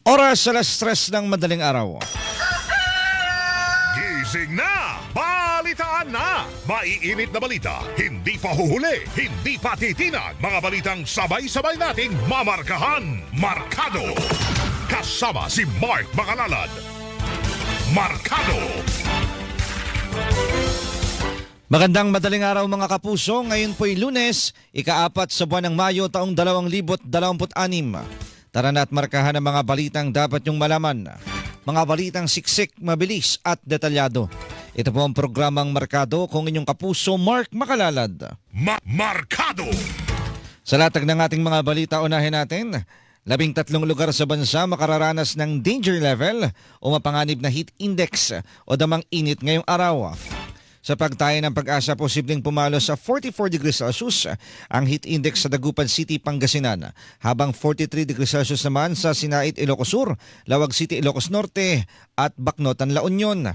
Oras alas 3 ng madaling araw. Gising na! Balitaan na! Maiinit na balita, hindi pa huhuli, hindi pa titinag. Mga balitang sabay-sabay nating mamarkahan. Markado! Kasama si Mark Bakalalad. Markado! Magandang madaling araw mga kapuso. Ngayon po'y Lunes, ika-4 sa buwan ng Mayo taong 2026. Tara na at markahan ang mga balitang dapat niyong malaman. Mga balitang siksik, mabilis at detalyado. Ito po ang programang Markado kung inyong kapuso, Mark Makalalad. Markado! Sa latag ng ating mga balita, unahin natin. 13 lugar sa bansa makararanas ng danger level o mapanganib na heat index o damang init ngayong araw. Sa pagtaya ng Pag-asa, posibleng pumalo sa 44 degrees Celsius ang heat index sa Dagupan City, Pangasinan, habang 43 degrees Celsius naman sa Sinait, Ilocos Sur, Lawag City, Ilocos Norte at Bacnotan, La Union.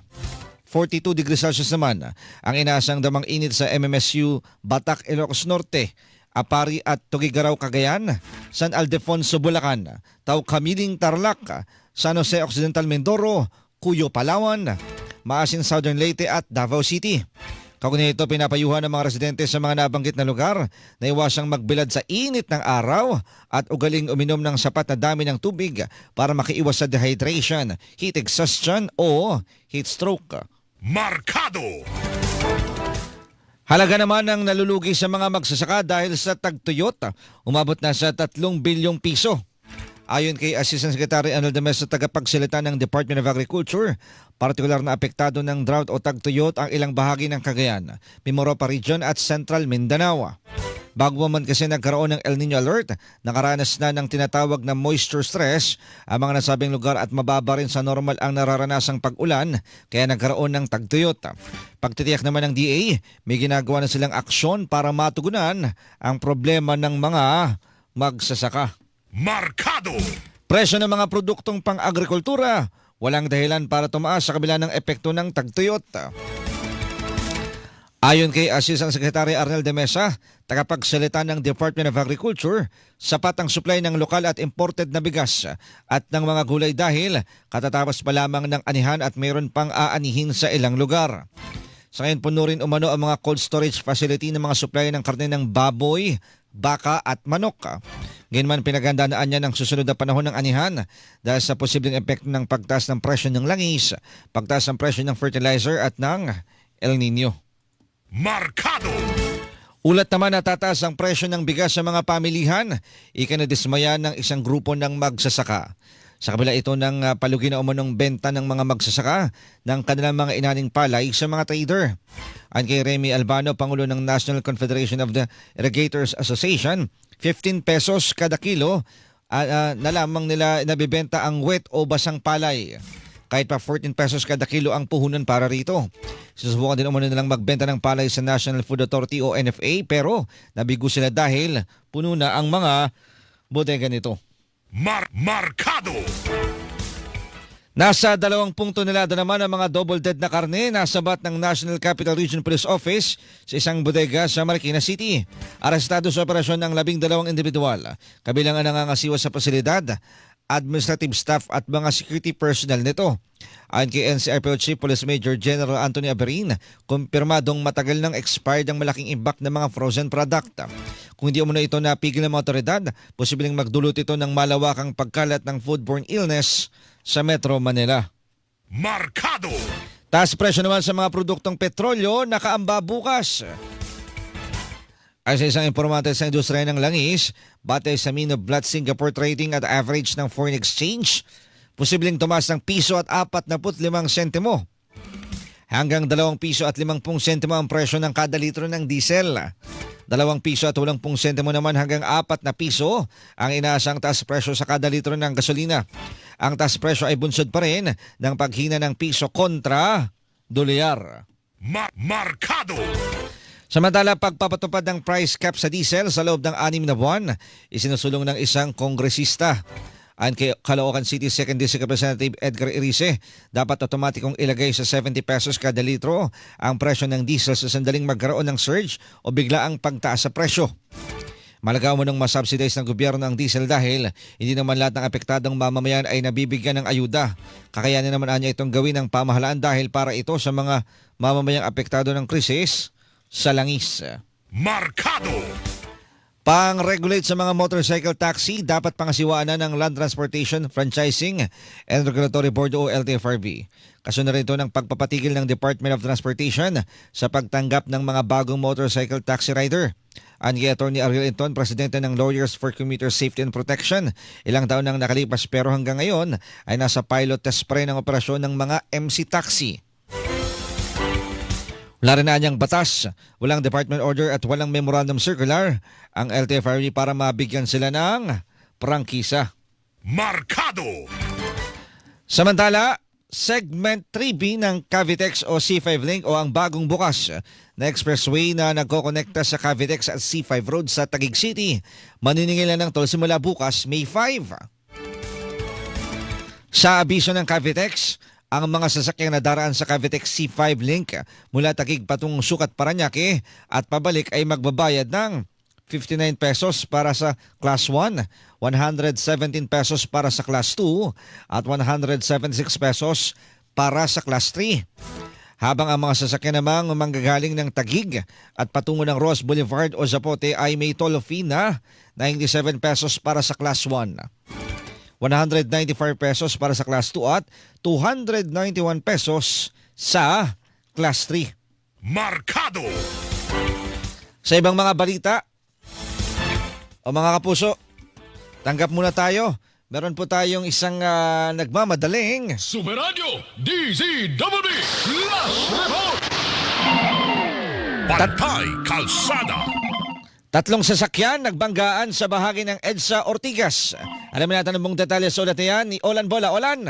42 degrees Celsius naman ang inaasang damang init sa MMSU, Batac, Ilocos Norte, Apari at Tugigaraw, Cagayan, San Aldefonso, Bulacan, Taucamiling, Tarlac, San Jose Occidental, Mindoro, Cuyo, Palawan, Maasin, Southern Leyte at Davao City. Kaugnay ito, pinapayuhan ng mga residente sa mga nabanggit na lugar na iwasang magbilad sa init ng araw at ugaling uminom ng sapat na dami ng tubig para makiiwas sa dehydration, heat exhaustion o heat stroke. Markado! Halaga naman ang nalulugi sa mga magsasaka dahil sa tagtuyot, umabot na sa 3 bilyong piso. Ayon kay Assistant Secretary Arnel de Mesa, tagapagsalita ng Department of Agriculture, partikular na apektado ng drought o tagtuyot ang ilang bahagi ng Cagayan, Mimaropa Region at Central Mindanao. Bago man kasi nagkaroon ng El Nino Alert, nakaranas na ng tinatawag na moisture stress ang mga nasabing lugar at mababa rin sa normal ang nararanasang pag-ulan kaya nagkaroon ng tagtuyot. Pagtitiyak naman ng DA, may ginagawa na silang aksyon para matugunan ang problema ng mga magsasaka. Markado! Presyo ng mga produktong pang-agrikultura, walang dahilan para tumaas sa kabila ng epekto ng tagtuyot. Ayon kay Assistant Secretary Arnel de Mesa, tagapagsalita ng Department of Agriculture, sapat ang supply ng lokal at imported na bigas at ng mga gulay dahil katatapos pa lamang ng anihan at mayroon pang aanihin sa ilang lugar. Sa ngayon puno rin umano ang mga cold storage facility ng mga supply ng karne ng baboy, baka at manok. Gayunman pinaghandaan niya ng susunod na panahon ng anihan dahil sa posibleng epekto ng pagtaas ng presyo ng langis, pagtaas ng presyo ng fertilizer at ng El Nino. Markado! Ulat naman na tataas ang presyo ng bigas sa mga pamilihan, ikinadismaya ng isang grupo ng magsasaka. Sa kabila ito ng palugi na umanong benta ng mga magsasaka ng kanilang mga inaning palay sa mga trader. Ayon kay Remy Albano, Pangulo ng National Confederation of the Irrigators Association, 15 pesos kada kilo na lamang nila nabibenta ang wet o basang palay. Kahit pa 14 pesos kada kilo ang puhunan para rito. Susubukan din umano nilang magbenta ng palay sa National Food Authority o NFA pero nabigo sila dahil puno na ang mga bodega nito. Markado! Nasa 2 tonelada naman ang mga double-dead na karne na sabat ng National Capital Region Police Office sa isang bodega sa Marikina City. Arestado sa operasyon ng 12 individual, kabilang ang nangangasiwa sa pasilidad, administrative staff at mga security personnel nito. Ayon kay NCRPO Chief Police Major General Anthony Aberin, kumpirmadong matagal nang expired ang malaking impact ng mga frozen product. Kung hindi umano ito napigil ng mga otoridad, posibleng magdulot ito ng malawakang pagkalat ng foodborne illness sa Metro Manila. Markado! Taas presyo naman sa mga produktong petrolyo nakaamba bukas. Ay sa isang impormante sa industriya ng langis, batay sa mean of blood Singapore trading at average ng foreign exchange, posibleng tumaas ng piso at 45 sentimo. Hanggang 2 piso at 50 sentimo ang presyo ng kada litro ng diesel. 2 piso at 80 sentimo naman hanggang 4 na piso ang inaasang taas presyo sa kada litro ng gasolina. Ang taas presyo ay bunsod pa rin ng paghina ng piso kontra dolyar. Markado! Samantala, pagpapatupad ng price cap sa diesel sa loob ng 6 na buwan, isinusulong ng isang kongresista. Ayon kay Caloocan City 2nd District Representative Edgar Irice, dapat otomatikong ilagay sa 70 pesos kada litro ang presyo ng diesel sa sandaling magkaroon ng surge o biglaang pagtaas sa presyo. Malaga mo nang masubsidize ng gobyerno ang diesel dahil hindi naman lahat ng apektadong mamamayan ay nabibigyan ng ayuda. Kakayanin naman anya itong gawin ng pamahalaan dahil para ito sa mga mamamayang apektado ng krisis sa langis. Markado! Pang-regulate sa mga motorcycle taxi, dapat pangasiwaan na ng Land Transportation Franchising and Regulatory Board o LTFRB. Kasunod rin ito ng pagpapatigil ng Department of Transportation sa pagtanggap ng mga bagong motorcycle taxi rider. Ani Atty. Ariel Inton, presidente ng Lawyers for Commuter Safety and Protection, ilang taon nang nakalipas pero hanggang ngayon ay nasa pilot test pa rin ang operasyon ng mga MC taxi. Wala rin na niyang batas, walang department order at walang memorandum circular ang LTFRB para mabigyan sila ng prangkisa. Markado! Samantala, Segment 3B ng Cavitex o C5 Link o ang bagong bukas na expressway na nagkokonekta sa Cavitex at C5 Road sa Taguig City, maniningil na ng toll simula bukas, May 5. Sa abiso ng Cavitex, ang mga sasakyang nadaraan sa Cavitex C5 Link mula Taguig patungong Sucat, Parañaque at pabalik ay magbabayad ng 59 pesos para sa Class 1, 117 pesos para sa Class 2 at 176 pesos para sa Class 3. Habang ang mga sasakyan namang manggagaling ng Taguig at patungo ng Ross Boulevard o Zapote ay may toll fee na 97 pesos para sa Class 1. 195 pesos para sa Class 2 at 291 pesos sa Class 3. Markado! Sa ibang mga balita, o mga kapuso, tanggap muna tayo. Meron po tayong isang nagmamadaling Superradio DZWB Flash Report! Pantay Kalsada! tatlong sasakyan nagbanggaan sa bahagi ng EDSA Ortigas. Alamin natin ang buong detalye sa ulat na yan ni Olan Bola. Olan!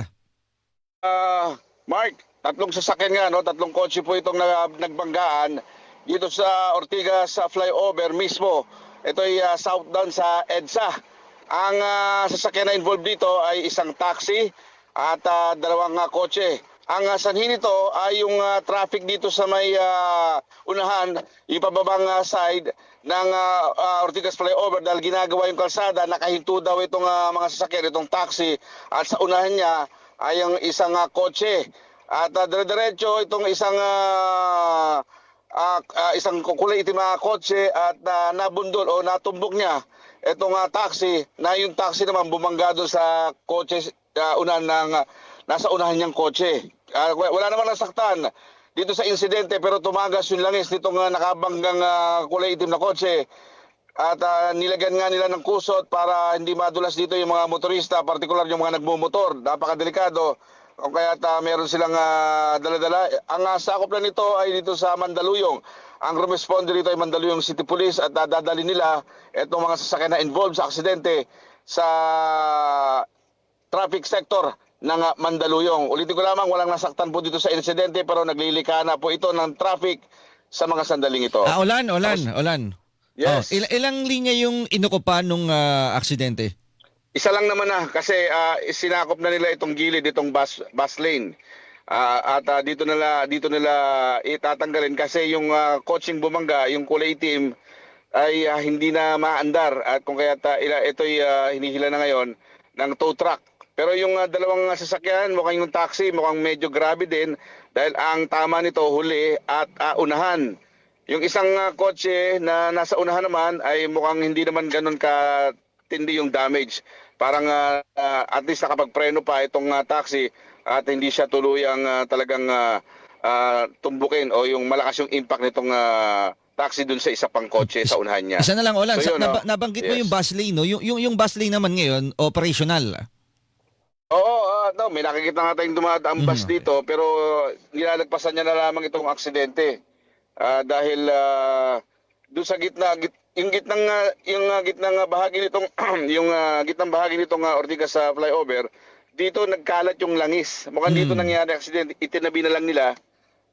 Mark, tatlong sasakyan nga, no? Tatlong kotse po itong nagbanggaan dito sa Ortigas flyover mismo. Ito ay southbound sa EDSA. Ang sasakyan na involved dito ay isang taxi at dalawang kotse. Ang sanhi nito ay yung traffic dito sa may unahan, yung pababang side ng Ortigas flyover dahil ginagawa yung kalsada, nakahinto daw itong mga sasakyan, itong taxi at sa unahan niya ay yung isang kotse. At dire-diretso itong isang kulay itim na kotse at nabundol o natumbok niya itong taxi na yung taxi naman bumangga doon sa kotse nasa unahan niyang kotse. Wala naman nasaktan dito sa insidente pero tumagas yung langis nitong nakabanggang kulay itim na kotse at nilagyan nga nila ng kusot para hindi madulas dito yung mga motorista, partikular yung mga nagmumotor. Napakadelikado. O kaya meron silang dala-dala. Ang sakop na nito ay dito sa Mandaluyong. Ang rumesponde dito ay Mandaluyong City Police at dadali nila itong mga sasakyan na involved sa aksidente sa traffic sector ng Mandaluyong. Ulitin ko lamang, walang nasaktan po dito sa insidente pero naglilika na po ito ng traffic sa mga sandaling ito. Olan. Yes. Ilang linya yung inukupan nung aksidente? Isa lang naman kasi sinakop na nila itong gilid, itong bus lane. At dito nila itatanggalin kasi yung coaching bumangga, yung kulay itim ay hindi na maandar at kung kaya ito'y hinihila na ngayon ng tow truck. Pero yung dalawang sasakyan, mukhang yung taxi, mukhang medyo grabe din dahil ang tama nito huli at unahan. Yung isang kotse na nasa unahan naman ay mukhang hindi naman ganun katindi yung damage. Parang at least nakapagpreno pa itong taxi at hindi siya tuluyang talagang tumbukin o yung malakas yung impact nitong taxi dun sa isa pang kotse sa unahan niya. Isa na lang, Olan. So, Nabanggit mo yes. yung bus lane, no? Yung bus lane naman ngayon, operational. Oo, may nakikita nga tayong dumadaang bus dito pero nilalagpasan niya na lamang itong aksidente. Dahil doon sa gitnang bahagi nitong gitnang bahagi nitong Ortigas flyover, dito nagkalat yung langis. Mukhang dito nangyari aksidente, itinabi na lang nila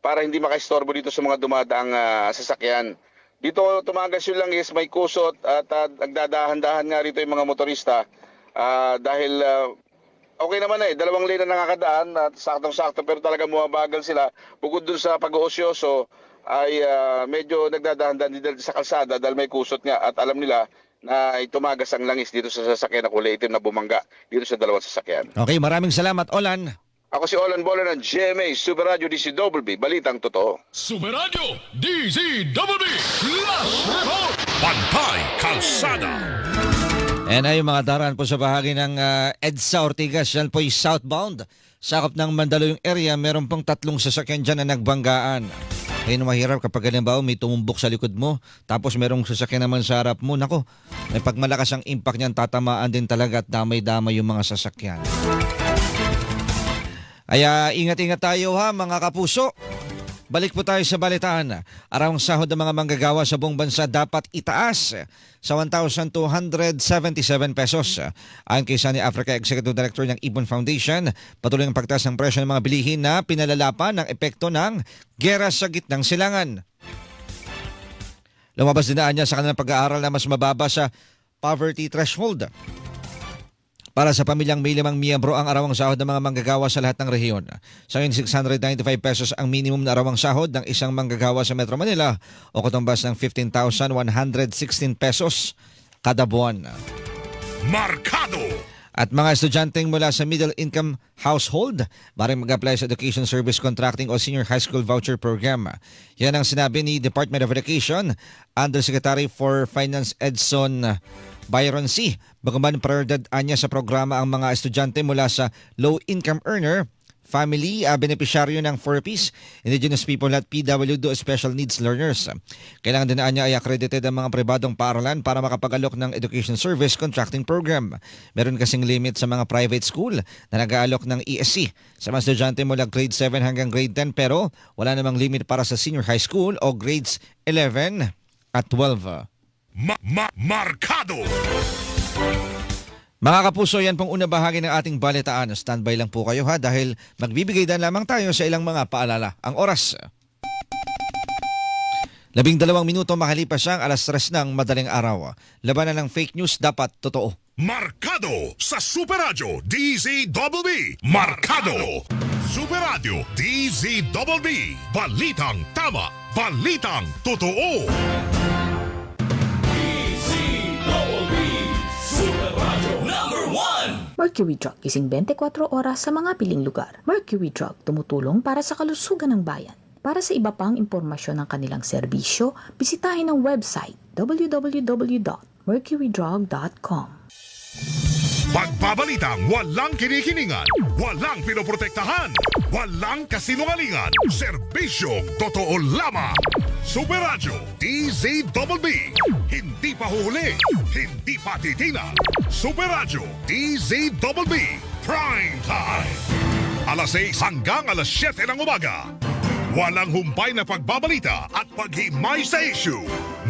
para hindi makaistorbo dito sa mga dumadaang sasakyan. Dito tumagas yung langis, may kusot at nagdadahan-dahan nga rito yung mga motorista dahil okay naman dalawang lane na nakakadaan at saktong-sakto pero talaga bumabagal sila. Bukod dun sa pag-uosyoso ay medyo nagdadahan-dahan din sa kalsada dahil may kusot nga at alam nila na tumagas ang langis dito sa sasakyan na kulay itim na bumangga dito sa dalawang sasakyan. Okay, maraming salamat, Olan. Ako si Olan Bola ng GMA Super Radio DCWB, balitang totoo. Super Radio DZWB Flash Report. Pantay Kalsada. And ay mga daraan po sa bahagi ng EDSA Ortigas, yan po yung southbound. Sakop ng Mandaluyong area, meron pong 3 sasakyan dyan na nagbanggaan. Kaya mahirap kapag halimbawa may tumumbok sa likod mo, tapos merong sasakyan naman sa harap mo. Nako, may pagmalakas ang impact niyan, tatamaan din talaga at damay-damay yung mga sasakyan. Kaya ingat-ingat tayo ha mga kapuso. Balik po tayo sa balitaan. Arawang sahod ng mga manggagawa sa buong bansa dapat itaas sa 1,277 pesos. Ayon kay Sunny Africa Executive Director ng Ibon Foundation, patuloy ang pagtaas ng presyo ng mga bilihin na pinalalapan ng epekto ng gera sa gitnang silangan. Lumabas din niya sa kanilang pag-aaral na mas mababa sa poverty threshold. Para sa pamilyang may 5 miyembro ang arawang sahod ng mga manggagawa sa lahat ng rehiyon. Sa ngayon, 695 pesos ang minimum na arawang sahod ng isang manggagawa sa Metro Manila o katumbas ng 15,116 pesos kada buwan. Markado. At mga estudyanteng mula sa middle income household, maaaring mag-apply sa Education Service Contracting o Senior High School Voucher Program. Yan ang sinabi ni Department of Education, Undersecretary for Finance Edson Byron C. Bagaman prioridad niya sa programa ang mga estudyante mula sa low-income earner, family, beneficiaryo ng 4Ps, indigenous people at PWD o special needs learners. Kailangan din niya ay accredited ang mga pribadong paaralan para makapag-alok ng Education Service Contracting Program. Meron kasing limit sa mga private school na nag-aalok ng ESC sa mga estudyante mula grade 7 hanggang grade 10 pero wala namang limit para sa senior high school o grades 11 at 12. Markado. Mga kapuso, yan pong una bahagi ng ating balitaan. Standby lang po kayo ha dahil magbibigay din lamang tayo sa ilang mga paalala. Ang oras, 12 minuto makalipas ang 3:00 ng madaling araw. Labanan ng fake news dapat totoo. Markado sa Super Radio DZWB. Markado. Super Radio DZWB. Balitang tama. Balitang totoo. Mercury Drug gising 24 oras sa mga piling lugar. Mercury Drug tumutulong para sa kalusugan ng bayan. Para sa iba pang impormasyon ng kanilang serbisyo, bisitahin ang website www.mercurydrug.com. Pagbabalitang walang kinikiningan, walang pinoprotektahan, walang kasinungalingan, serbisyong totoo lamang. Super Radio DZWB. Hindi pa huli, hindi pa titinag. Super Radio DZWB. Prime Time. Alas 6 hanggang alas 7 ng umaga. Walang humpay na pagbabalita at paghimay sa issue.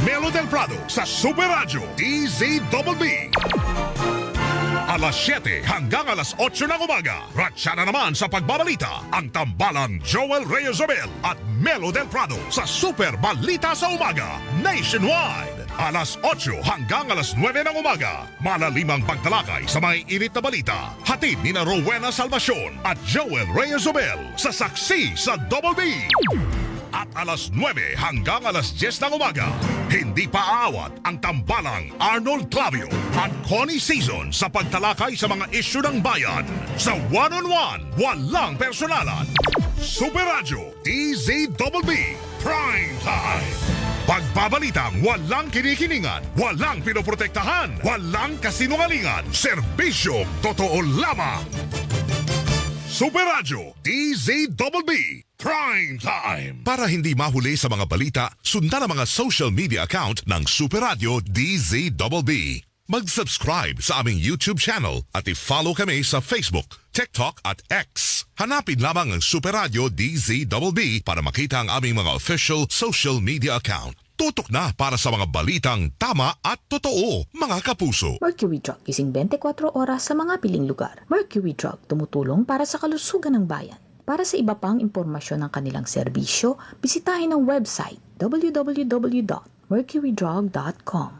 Melo del Prado sa Super Radio DZWB. Alas 7 hanggang alas 8 ng umaga. Ratsyana naman sa pagbabalita ang tambalang Joel Reyes-Abel at Melo del Prado sa Super Balita sa Umaga Nationwide. Alas 8 hanggang alas 9 ng umaga. Malalimang pagtalakay sa mga init na balita. Hatid ni na Rowena Salvacion at Joel Reyes-Abel sa Saksi sa Double B. At alas 9 hanggang alas 10 ng umaga, hindi pa aawat ang tambalang Arnold Clavio at Connie Season sa pagtalakay sa mga isyu ng bayan. Sa one-on-one, walang personalan. Super Radio DZWB Prime Time. Pagbabalitang walang kinikiningan, walang pinoprotektahan, walang kasinungalingan, serbisyong totoo lamang. Super Radio DZWB Prime Time. Para hindi mahuli sa mga balita, sundan ang mga social media account ng Super Radio DZWB. Mag-subscribe sa aming YouTube channel at i-follow kami sa Facebook, TikTok at X. Hanapin lamang ang Super Radio DZWB para makita ang aming mga official social media account. Tutok na para sa mga balitang tama at totoo, mga kapuso. Mercury Drug gising 24 oras sa mga piling lugar. Mercury Drug tumutulong para sa kalusugan ng bayan. Para sa iba pang impormasyon ng kanilang serbisyo, bisitahin ang website www.mercurydrug.com.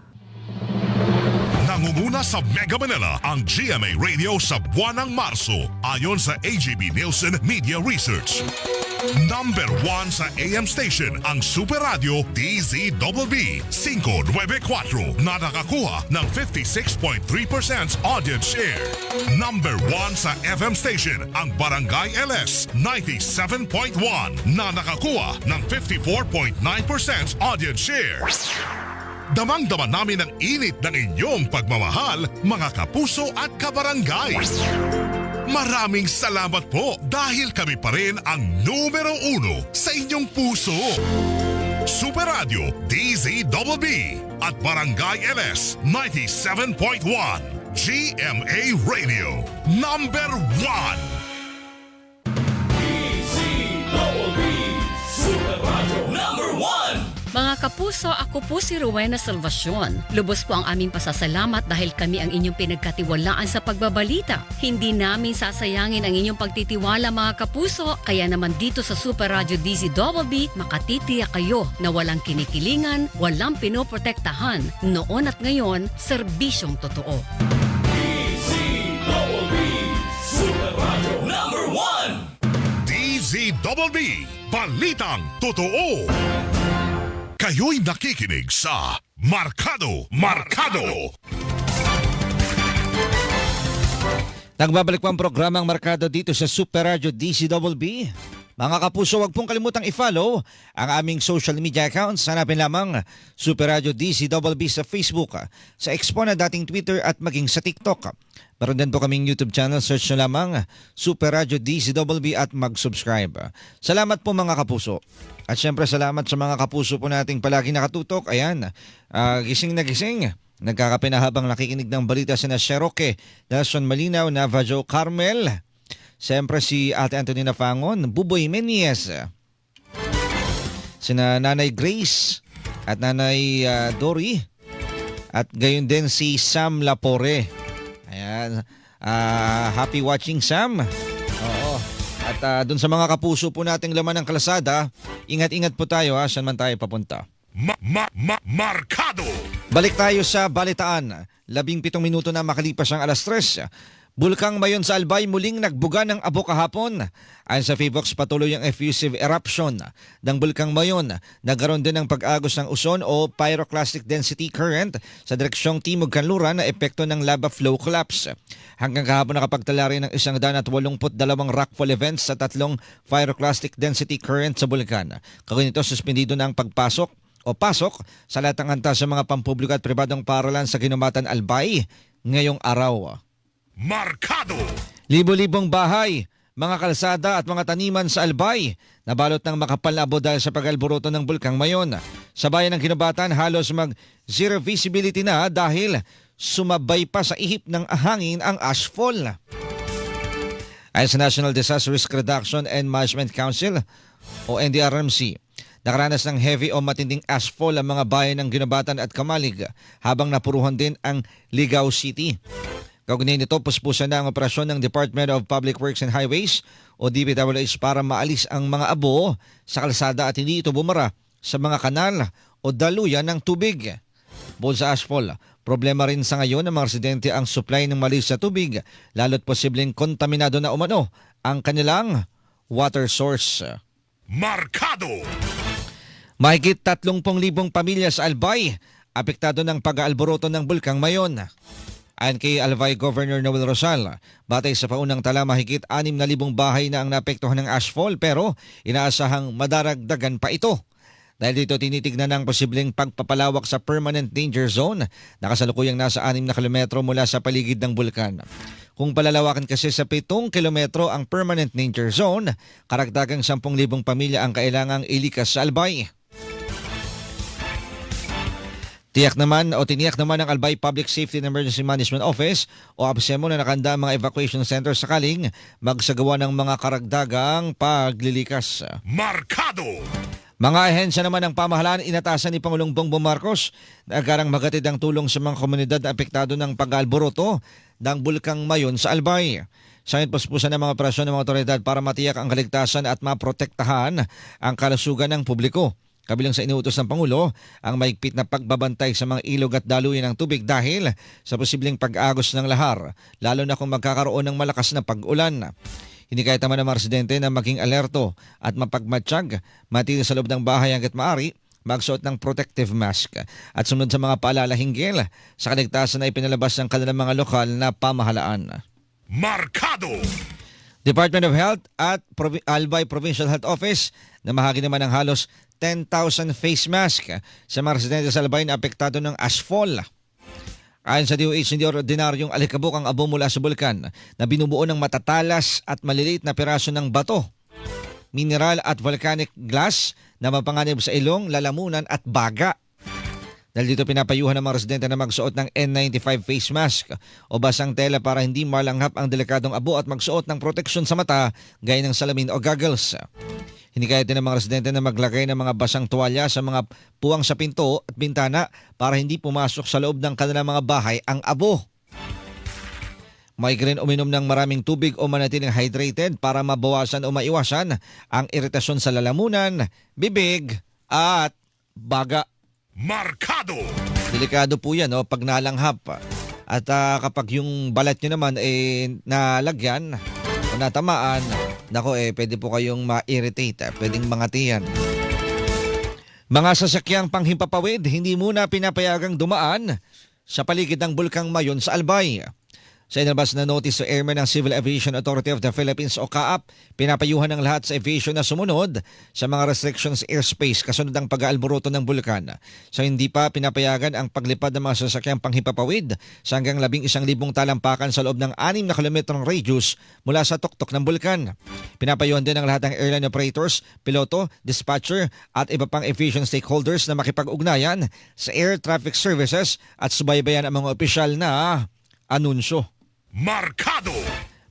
Nangunguna sa Mega Manila ang GMA Radio sa buwan ng Marso ayon sa AGB Nielsen Media Research. Number 1 sa AM station ang Super Radio DZBB 594 na nakakuha ng 56.3% audience share. Number 1 sa FM station ang Barangay LS 97.1 na nakakuha ng 54.9% audience share. Damang-dama namin ang init ng inyong pagmamahal, mga kapuso at kabarangay. Maraming salamat po dahil kami pa rin ang numero 1 sa inyong puso. Super Radio DZBB at Barangay LS 97.1 GMA Radio number 1. Mga kapuso, ako po si Rowena Salvacion. Lubos po ang aming pasasalamat dahil kami ang inyong pinagkatiwalaan sa pagbabalita. Hindi namin sasayangin ang inyong pagtitiwala mga kapuso, kaya naman dito sa Super Radio DZBB, makatitiyak kayo na walang kinikilingan, walang pinoprotektahan. Noon at ngayon, serbisyong totoo. DZBB, Balitang Totoo. Kayo'y nakikinig sa Markado. Nagbabalik po ang programang Markado dito sa Super Radio DZBB. Mga kapuso, huwag pong kalimutang i-follow ang aming social media accounts. Hanapin lamang Super Radio DZBB sa Facebook, sa Expo na dating Twitter at maging sa TikTok. Meron din po kaming YouTube channel. Search nyo lamang Super Radio DZBB at mag-subscribe. Salamat po mga kapuso. At syempre salamat sa mga kapuso po nating palagi nakatutok. Ayan, gising na gising. Nagkakape na habang nakikinig ng balita sina Sheroke, Nelson Malinaw, Navajo Carmel. Siyempre si Ate Antonina Fangon, Buboy Menyes, sina Nanay Grace at Nanay Dory, at gayon din si Sam Lapore. Ayan, happy watching Sam. Oo. At dun sa mga kapuso po nating laman ng kalsada, ingat-ingat po tayo saan man tayo papunta. Markado. Balik tayo sa balitaan. 17 minuto na makalipas ang alas 3. Bulkang Mayon sa Albay muling nagbuga ng abo kahapon. Ayon sa FIVOX, patuloy ang effusive eruption ng Bulkang Mayon. Nagkaroon din ng pag-agos ng uson o pyroclastic density current sa direksyong Timog Kanluran na epekto ng lava flow collapse. Hanggang kahapon nakapagtala rin ng 182 rockfall events sa 3 pyroclastic density current sa bulkan. Kaugnay nito, suspendido na ang pagpasok o pasok sa lahat ng antas sa mga pampubliko at pribadong paaralan sa Ginumatan Albay ngayong araw. Markado. Libo-libong bahay, mga kalsada at mga taniman sa Albay nabalot ng makapal na abo dahil sa pag-alboroto ng Bulkang Mayon. Sa bayan ng Ginubatan, halos mag-zero visibility na dahil sumabay pa sa ihip ng hangin ang ashfall. Ayon sa National Disaster Risk Reduction and Management Council o NDRMC, nakaranas ng heavy o matinding ashfall ang mga bayan ng Ginubatan at Kamalig habang napuruhan din ang Ligao City. Kaugnay nito, puspusan na ang operasyon ng Department of Public Works and Highways o DPWH para maalis ang mga abo sa kalsada at hindi ito bumara sa mga kanal o daluyan ng tubig. Bukod sa ashfall, problema rin sa ngayon ng mga residente ang supply ng malinis na tubig, lalo't posibleng kontaminado na umano ang kanilang water source. Markado. Mahigit 30,000 pamilya sa Albay apektado ng pag-aalboroto ng Bulkang Mayon. Ayon kay Albay Governor Noel Rosal, batay sa paunang tala, mahigit 6,000 bahay na ang naapektuhan ng ashfall pero inaasahang madaragdagan pa ito. Dahil dito tinitignan ng posibleng pagpapalawak sa permanent danger zone na kasalukuyang nasa 6 na kilometro mula sa paligid ng bulkan. Kung palalawakan kasi sa 7 kilometro ang permanent danger zone, karagdagang 10,000 pamilya ang kailangang ilikas sa Albay. Tiniyak naman ng Albay Public Safety and Emergency Management Office o APSEMO na nakahanda ang mga evacuation centers sakaling magsagawa ng mga karagdagang paglilikas. Markado. Mga ahensya naman ng pamahalaan inatasan ni Pangulong Bongbong Marcos na agarang magatid ang tulong sa mga komunidad na apektado ng pag-alboroto ng Bulkang Mayon sa Albay. Sayang puspusan ng mga operasyon ng mga otoridad para matiyak ang kaligtasan at maprotektahan ang kalusugan ng publiko. Kabilang sa inuutos ng Pangulo ang maigpit na pagbabantay sa mga ilog at daluyan ng tubig dahil sa posibleng pag-agos ng lahar, lalo na kung magkakaroon ng malakas na pag-ulan. Hindi kahit naman ng mga residente na maging alerto at mapagmatsyag, matili sa loob ng bahay hanggat maaari, magsuot ng protective mask at sumunod sa mga paalala hinggil sa kaligtasan na ipinalabas ng kanilang mga lokal na pamahalaan. Markado! Department of Health at Albay Provincial Health Office na mahagi naman ng halos 10,000 face mask sa mga residente sa Albay na apektado ng ashfall. Ayon sa DOH, hindi ordinaryong alikabok ang abo mula sa bulkan na binubuo ng matatalas at maliliit na piraso ng bato, mineral at volcanic glass na mapanganib sa ilong, lalamunan at baga. Dahil dito pinapayuhan ng mga residente na magsuot ng N95 face mask o basang tela para hindi malanghap ang delikadong abo at magsuot ng proteksyon sa mata gaya ng salamin o goggles. Hindi kaya din ng mga residente na maglagay ng mga basang tuwalya sa mga puwang sa pinto at bintana para hindi pumasok sa loob ng kanilang mga bahay ang abo. Maigrin uminom ng maraming tubig o manatiling hydrated para mabawasan o maiwasan ang iritasyon sa lalamunan, bibig at baga. Markado! Delikado po yan pag nalanghap. At kapag yung balat nyo naman nalagyan o natamaan, pwede po kayong ma-irritate, pwedeng mangatiyan. Mga sasakyang panghimpapawid, hindi muna pinapayagang dumaan sa paligid ng Bulkang Mayon sa Albay. Sa inilabas na notice sa airman ng Civil Aviation Authority of the Philippines o CAAP, pinapayuhan ng lahat sa aviation na sumunod sa mga restrictions airspace kasunod ng pag-aalboroto ng bulkan. So hindi pa pinapayagan ang paglipad ng mga sasakyang panghipapawid sa hanggang 11,000 talampakan sa loob ng 6 na kilometrong radius mula sa tuktok ng bulkan. Pinapayuhan din ng lahat ng airline operators, piloto, dispatcher at iba pang aviation stakeholders na makipag-ugnayan sa air traffic services at subaybayan ang mga opisyal na anunsyo. Markado!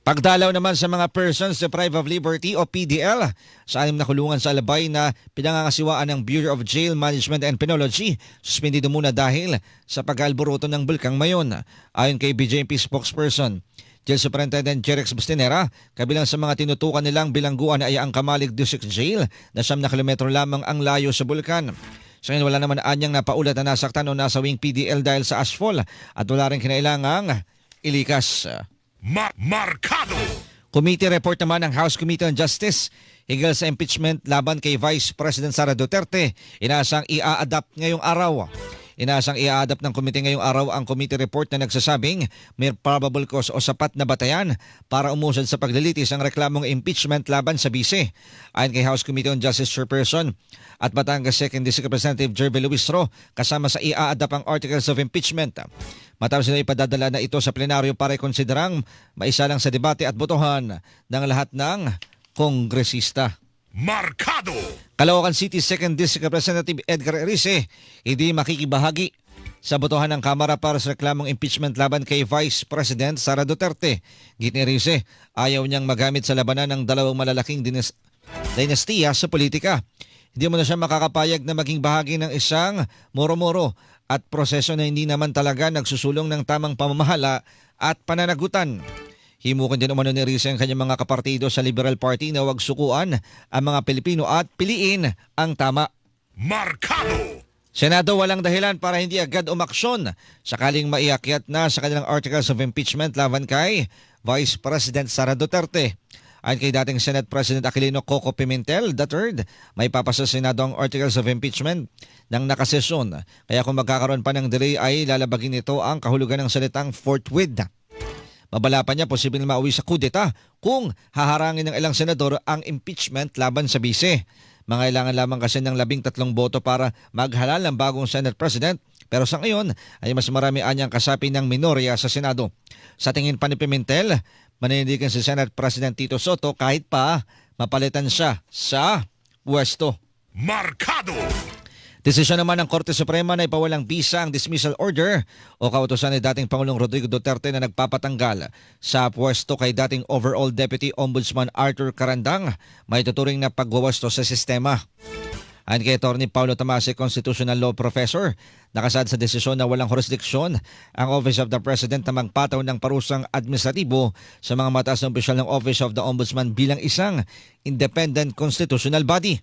Pagdalaw naman sa mga persons deprived of liberty o PDL sa 6 na kulungan sa Albay na pinangangasiwaan ng Bureau of Jail Management and Penology, suspendido muna dahil sa pag-alboroto ng Bulkang Mayon. Ayon kay BJMP spokesperson, Jail Superintendent Jerex Bustinera, kabilang sa mga tinutukan nilang bilangguan ay ang Kamalig District Jail na 9 na kilometro lamang ang layo sa bulkan. Sa ngayon wala naman anyang napaulat na nasaktan o nasawing PDL dahil sa ashfall at wala rin kinailangang ilikas. Markado! Committee report naman ng House Committee on Justice hinggal sa impeachment laban kay Vice President Sara Duterte. Inaasang i-a-adapt ngayong araw. Inaasang i-a-adapt ng komite ngayong araw ang committee report na nagsasabing may probable cause o sapat na batayan para umusad sa paglilitis ang reklamong impeachment laban sa bise. Ayon kay House Committee on Justice Chairperson at Batangas 2nd District Representative Jerby Luis Ro, kasama sa i-a-adapt ang articles of impeachment. Matapos nila ipadadala na ito sa plenaryo para konsiderang maisalang sa debate at botohan ng lahat ng kongresista. Markado! Caloocan City 2nd District Representative Edgar Erice hindi makikibahagi sa botohan ng Kamara para sa reklamong impeachment laban kay Vice President Sara Duterte. Git ni Erice, ayaw niyang magamit sa labanan ng dalawang malalaking dinastiya sa politika. Hindi mo na siya makakapayag na maging bahagi ng isang moro-moro at proseso na hindi naman talaga nagsusulong ng tamang pamamahala at pananagutan. Himukin din umano ni Erice ang kanyang mga kapartido sa Liberal Party na huwag sukuan ang mga Pilipino at piliin ang tama. Markado! Senado walang dahilan para hindi agad umaksyon sakaling maiakyat na sa kanilang articles of impeachment laban kay Vice President Sara Duterte. Ayon kay dating Senate President Aquilino Coco Pimentel III, may papasa sa Senado ang articles of impeachment ng nakasesyon. Kaya kung magkakaroon pa ng delay ay lalabagin nito ang kahulugan ng salitang forthwith. Mabala pa niya posibleng mauwi sa kudeta kung haharangin ng ilang senador ang impeachment laban sa bise. Mangailangan lamang kasi ng 13 boto para maghalal ng bagong Senate President, pero sa ngayon ay mas marami anyang kasapi ng minorya sa Senado. Sa tingin pa ni Pimentel, maninindigan si Senate President Tito Soto kahit pa mapalitan siya sa pwesto. Markado! Desisyon naman ng Korte Suprema na ipawalang bisa ang dismissal order o kautusan ni dating Pangulong Rodrigo Duterte na nagpapatanggal sa pwesto kay dating Overall Deputy Ombudsman Arthur Carandang, may tuturing na pagwawasto sa sistema. Ayon kay Atty. Paulo Tamase, Constitutional Law Professor, nakasad sa desisyon na walang jurisdiksyon ang Office of the President na magpataw ng parusang administratibo sa mga mataas na opisyal ng Office of the Ombudsman bilang isang independent constitutional body.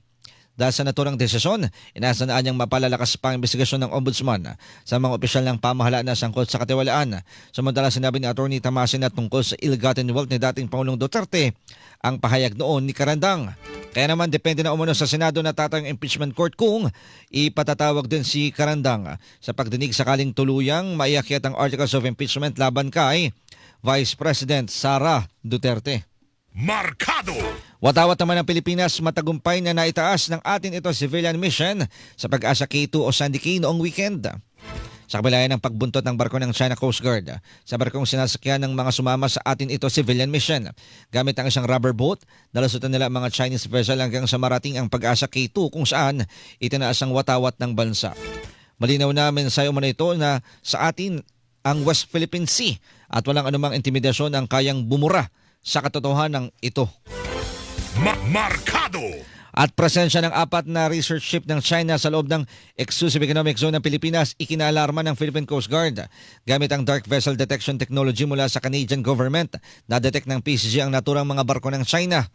Dahil sa naturang desisyon, inasanaan niyang mapalalakas pa ang investigasyon ng ombudsman sa mga opisyal ng pamahalaan na sangkot sa katiwalaan. Samantala sinabi ni Atty. Tamasin na tungkol sa ill-gotten wealth ni dating Pangulong Duterte ang pahayag noon ni Carandang. Kaya naman depende na umano sa Senado na tatayong impeachment court kung ipatatawag din si Carandang sa pagdinig sakaling tuluyang maiakyat ang articles of impeachment laban kay Vice President Sara Duterte. Markado! Watawat naman ang Pilipinas matagumpay na naitaas ng atin ito civilian mission sa Pag-asa K2 o Sandy Key noong weekend. Sa kabila ng pagbuntot ng barko ng China Coast Guard, sa barkong sinasakyan ng mga sumama sa atin ito civilian mission. Gamit ang isang rubber boat, nalasutan nila ang mga Chinese vessel hanggang sa marating ang Pag-asa K2 kung saan itinaas ang watawat ng bansa. Malinaw na mensahe umano ito na sa atin ang West Philippine Sea at walang anumang intimidasyon ang kayang bumura sa katotohanan ito. Markado! At presensya ng 4 na research ship ng China sa loob ng Exclusive Economic Zone ng Pilipinas, ikinaalarma ng Philippine Coast Guard. Gamit ang dark vessel detection technology mula sa Canadian government, na-detect ng PCG ang naturang mga barko ng China.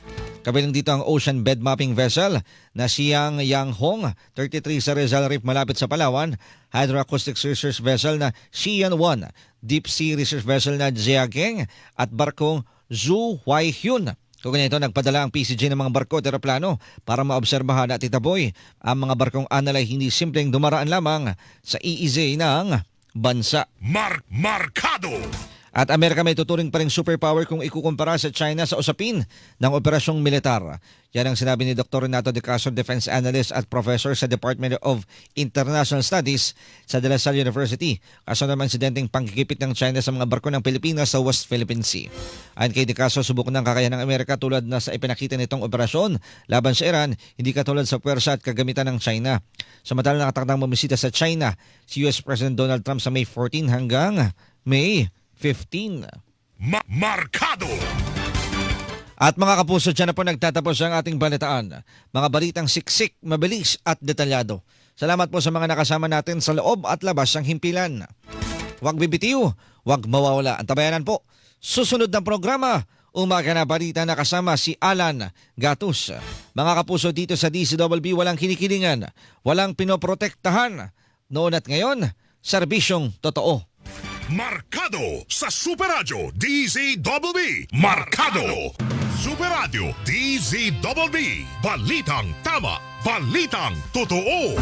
Kabilang dito ang ocean bed mapping vessel na Xiang Yang Hong, 33 sa Rizal Reef malapit sa Palawan, hydroacoustics research vessel na Xian 1, deep sea research vessel na Jiageng at barkong Zhu Huaihyun. Kung ganito, nagpadala ang PCG ng mga barko at eroplano para maobserbahan at itaboy ang mga barkong Anal ay hindi simpleng dumaraan lamang sa EEZ ng bansa. Markado! At Amerika may tuturing pa ring superpower kung ikukumpara sa China sa usapin ng operasyong militar. Yan ang sinabi ni Dr. Renato De Castro, Defense Analyst at Professor sa Department of International Studies sa De La Salle University. Kasunod ng insidenteng panggigipit ng China sa mga barko ng Pilipinas sa West Philippine Sea. Ayon kay De Castro, subok ng kakayahan ng Amerika tulad na sa ipinakita nitong operasyon laban sa Iran, hindi katulad sa puwersa at kagamitan ng China. Samantalang nakatakdang bumisita sa China si US President Donald Trump sa May 14 hanggang May 15. Markado! At mga kapuso, dyan na po nagtatapos ang ating balitaan. Mga balitang siksik, mabilis at detalyado. Salamat po sa mga nakasama natin sa loob at labas ng himpilan. Huwag bibitiw, huwag mawawala. Antabayanan po, susunod ng programa, Umaga na Balita na kasama si Alan Gatus. Mga kapuso, dito sa DCWB walang kinikilingan, walang pinoprotektahan. Noon at ngayon, serbisyong totoo. Markado sa Super Radio DZWB. Markado! Super Radio DZWB. Balitang tama, balitang totoo.